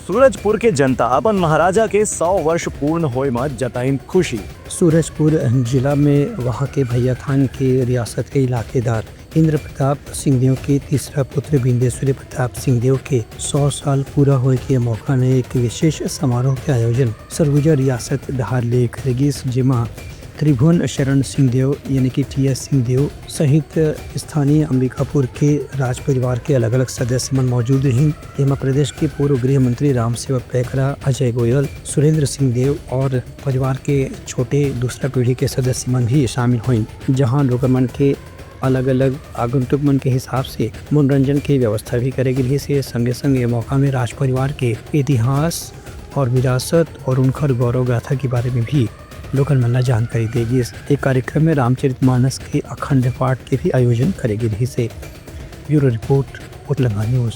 सूरजपुर के जनता अपन महाराजा के 100 वर्ष पूर्ण होए में जताइन खुशी। सूरजपुर जिला में वहाँ के भैया थान के रियासत के इलाकेदार इंद्र प्रताप सिंहदेव के तीसरा पुत्र बिंदेश्वरी प्रताप सिंहदेव के 100 साल पूरा होए के मौका ने एक विशेष समारोह के आयोजन सरगुजा रियासत धार ले करेगी, जिमा त्रिभुवन शरण सिंहदेव यानी कि टी.एस. सिंहदेव सहित स्थानीय अंबिकापुर के राज परिवार के अलग अलग सदस्य मन मौजूद हैं। एमा प्रदेश के पूर्व गृह मंत्री राम सेवक पैकरा, अजय गोयल, सुरेंद्र सिंहदेव और परिवार के छोटे दूसरा पीढ़ी के सदस्य मन भी शामिल हुए, जहां लोग मन के अलग अलग आगंतुक मन के हिसाब से मनोरंजन की व्यवस्था भी करेगी। से संगे संगे मौका में राज परिवार के इतिहास और विरासत और उनका गौरव गाथा के बारे में भी लोकल मन जानकारी देगी। एक कार्यक्रम में रामचरितमानस के अखंड पाठ के भी आयोजन करेगी। से ब्यूरो रिपोर्ट, उत्तलंगा न्यूज़।